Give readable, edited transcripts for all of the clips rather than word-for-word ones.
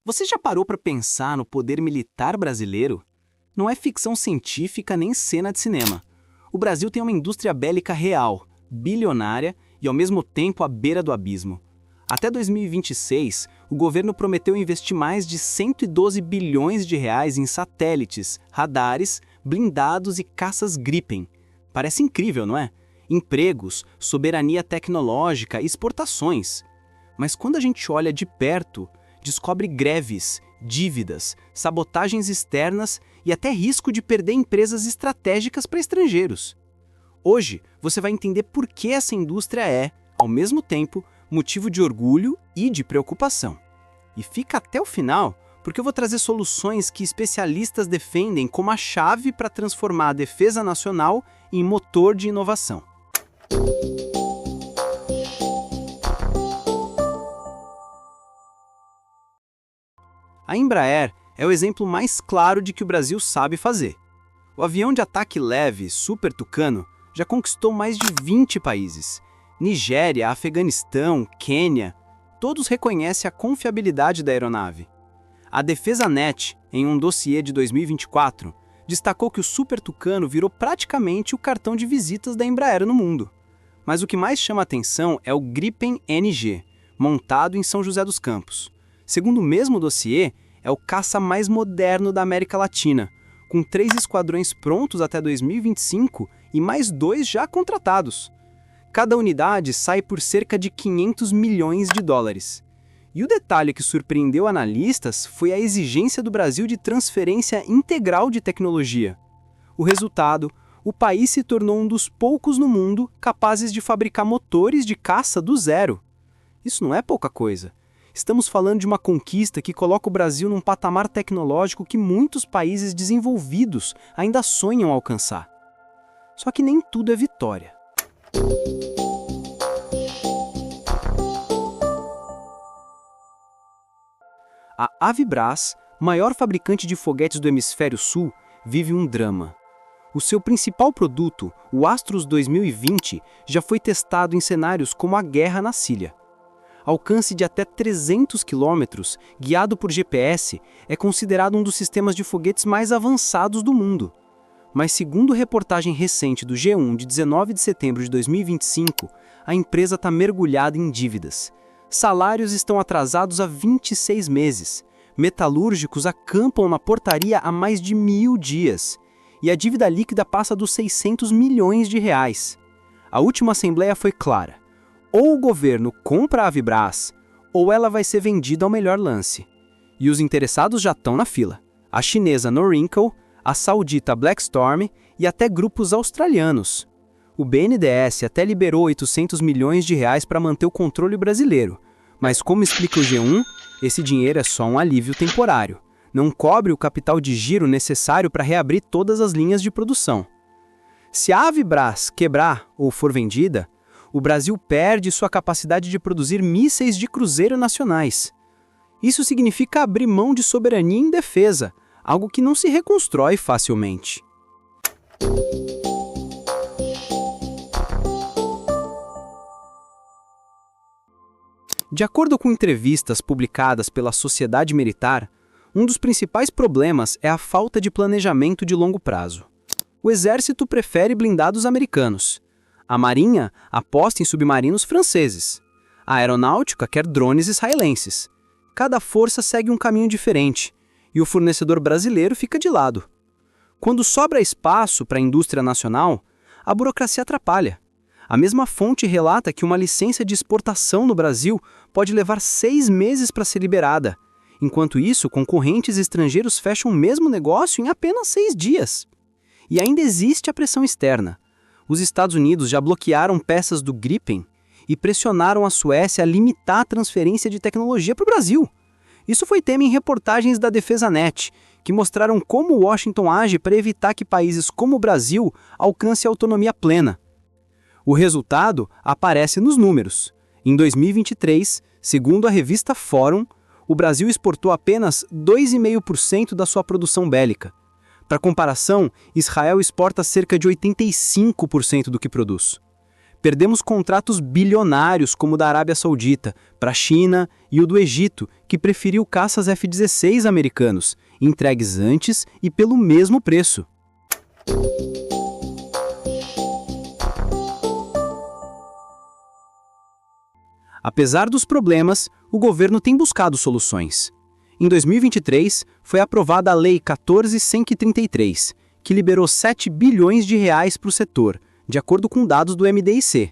Você já parou para pensar no poder militar brasileiro? Não é ficção científica nem cena de cinema. O Brasil tem uma indústria bélica real, bilionária e ao mesmo tempo à beira do abismo. Até 2026, o governo prometeu investir mais de 112 bilhões de reais em satélites, radares, blindados e caças Gripen. Parece incrível, não é? Empregos, soberania tecnológica e exportações. Mas quando a gente olha de perto, descobre greves, dívidas, sabotagens externas e até risco de perder empresas estratégicas para estrangeiros. Hoje, você vai entender por que essa indústria é, ao mesmo tempo, motivo de orgulho e de preocupação. E fica até o final, porque eu vou trazer soluções que especialistas defendem como a chave para transformar a defesa nacional em motor de inovação. A Embraer é o exemplo mais claro de que o Brasil sabe fazer. O avião de ataque leve Super Tucano já conquistou mais de 20 países. Nigéria, Afeganistão, Quênia, todos reconhecem a confiabilidade da aeronave. A DefesaNet, em um dossiê de 2024, destacou que o Super Tucano virou praticamente o cartão de visitas da Embraer no mundo. Mas o que mais chama a atenção é o Gripen NG, montado em São José dos Campos. Segundo o mesmo dossiê, é o caça mais moderno da América Latina, com 3 esquadrões prontos até 2025 e mais 2 já contratados. Cada unidade sai por cerca de 500 milhões de dólares. E o detalhe que surpreendeu analistas foi a exigência do Brasil de transferência integral de tecnologia. O resultado, o país se tornou um dos poucos no mundo capazes de fabricar motores de caça do zero. Isso não é pouca coisa. Estamos falando de uma conquista que coloca o Brasil num patamar tecnológico que muitos países desenvolvidos ainda sonham alcançar. Só que nem tudo é vitória. A Avibras, maior fabricante de foguetes do Hemisfério Sul, vive um drama. O seu principal produto, o Astros 2020, já foi testado em cenários como a guerra na Síria. Alcance de até 300 km, guiado por GPS, é considerado um dos sistemas de foguetes mais avançados do mundo. Mas segundo reportagem recente do G1 de 19 de setembro de 2025, a empresa está mergulhada em dívidas. Salários estão atrasados há 26 meses. Metalúrgicos acampam na portaria há mais de 1000 dias. E a dívida líquida passa dos 600 milhões de reais. A última assembleia foi clara. Ou o governo compra a Avibras, ou ela vai ser vendida ao melhor lance. E os interessados já estão na fila. A chinesa Norinco, a saudita Blackstorm e até grupos australianos. O BNDES até liberou 800 milhões de reais para manter o controle brasileiro. Mas como explica o G1, esse dinheiro é só um alívio temporário. Não cobre o capital de giro necessário para reabrir todas as linhas de produção. Se a Avibras quebrar ou for vendida, o Brasil perde sua capacidade de produzir mísseis de cruzeiro nacionais. Isso significa abrir mão de soberania em defesa, algo que não se reconstrói facilmente. De acordo com entrevistas publicadas pela Sociedade Militar, um dos principais problemas é a falta de planejamento de longo prazo. O Exército prefere blindados americanos. A Marinha aposta em submarinos franceses. A Aeronáutica quer drones israelenses. Cada força segue um caminho diferente, e o fornecedor brasileiro fica de lado. Quando sobra espaço para a indústria nacional, a burocracia atrapalha. A mesma fonte relata que uma licença de exportação no Brasil pode levar 6 meses para ser liberada. Enquanto isso, concorrentes estrangeiros fecham o mesmo negócio em apenas 6 dias. E ainda existe a pressão externa. Os Estados Unidos já bloquearam peças do Gripen e pressionaram a Suécia a limitar a transferência de tecnologia para o Brasil. Isso foi tema em reportagens da DefesaNet, que mostraram como Washington age para evitar que países como o Brasil alcancem autonomia plena. O resultado aparece nos números. Em 2023, segundo a revista Fórum, o Brasil exportou apenas 2,5% da sua produção bélica. Para comparação, Israel exporta cerca de 85% do que produz. Perdemos contratos bilionários como o da Arábia Saudita para a China e o do Egito, que preferiu caças F-16 americanos, entregues antes e pelo mesmo preço. Apesar dos problemas, o governo tem buscado soluções. Em 2023, foi aprovada a Lei 14.133, que liberou 7 bilhões de reais para o setor, de acordo com dados do MDIC.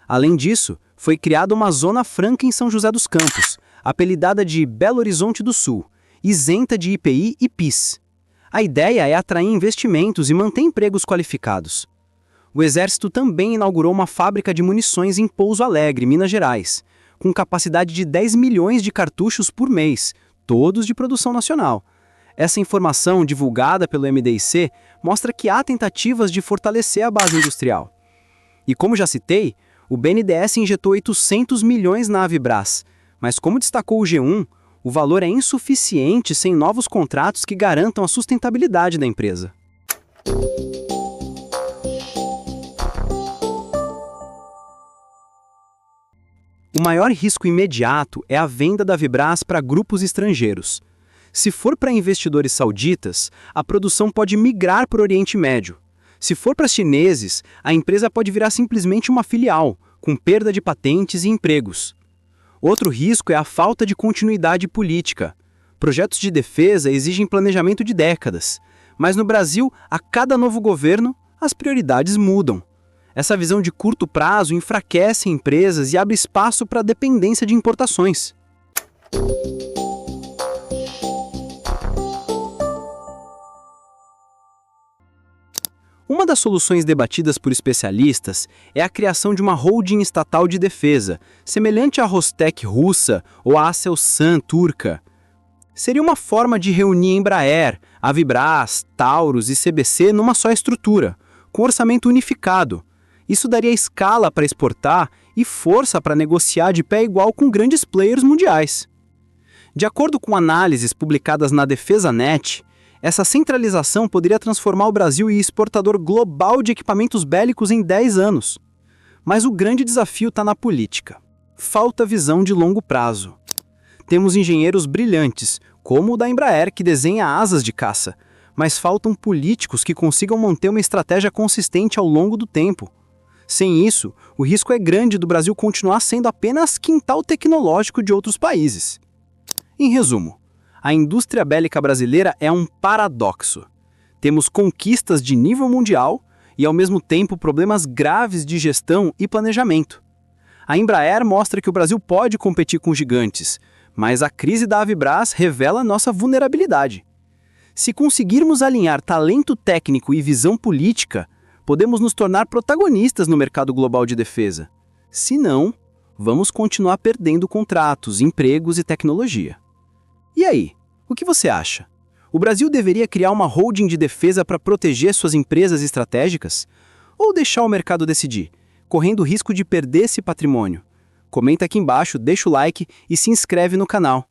Além disso, foi criada uma Zona Franca em São José dos Campos, apelidada de Belo Horizonte do Sul, isenta de IPI e PIS. A ideia é atrair investimentos e manter empregos qualificados. O Exército também inaugurou uma fábrica de munições em Pouso Alegre, Minas Gerais, com capacidade de 10 milhões de cartuchos por mês, todos de produção nacional. Essa informação, divulgada pelo MDIC, mostra que há tentativas de fortalecer a base industrial. E como já citei, o BNDES injetou 800 milhões na Avibras, mas como destacou o G1, o valor é insuficiente sem novos contratos que garantam a sustentabilidade da empresa. O maior risco imediato é a venda da Avibras para grupos estrangeiros. Se for para investidores sauditas, a produção pode migrar para o Oriente Médio. Se for para chineses, a empresa pode virar simplesmente uma filial, com perda de patentes e empregos. Outro risco é a falta de continuidade política. Projetos de defesa exigem planejamento de décadas, mas no Brasil, a cada novo governo, as prioridades mudam. Essa visão de curto prazo enfraquece empresas e abre espaço para a dependência de importações. Uma das soluções debatidas por especialistas é a criação de uma holding estatal de defesa, semelhante à Rostec russa ou à Aselsan turca. Seria uma forma de reunir Embraer, Avibras, Taurus e CBC numa só estrutura, com orçamento unificado. Isso daria escala para exportar e força para negociar de pé igual com grandes players mundiais. De acordo com análises publicadas na DefesaNet, essa centralização poderia transformar o Brasil em exportador global de equipamentos bélicos em 10 anos. Mas o grande desafio está na política. Falta visão de longo prazo. Temos engenheiros brilhantes, como o da Embraer, que desenha asas de caça, mas faltam políticos que consigam manter uma estratégia consistente ao longo do tempo. Sem isso, o risco é grande do Brasil continuar sendo apenas quintal tecnológico de outros países. Em resumo, a indústria bélica brasileira é um paradoxo. Temos conquistas de nível mundial e, ao mesmo tempo, problemas graves de gestão e planejamento. A Embraer mostra que o Brasil pode competir com gigantes, mas a crise da Avibras revela nossa vulnerabilidade. Se conseguirmos alinhar talento técnico e visão política, podemos nos tornar protagonistas no mercado global de defesa. Se não, vamos continuar perdendo contratos, empregos e tecnologia. E aí, o que você acha? O Brasil deveria criar uma holding de defesa para proteger suas empresas estratégicas? Ou deixar o mercado decidir, correndo o risco de perder esse patrimônio? Comenta aqui embaixo, deixa o like e se inscreve no canal.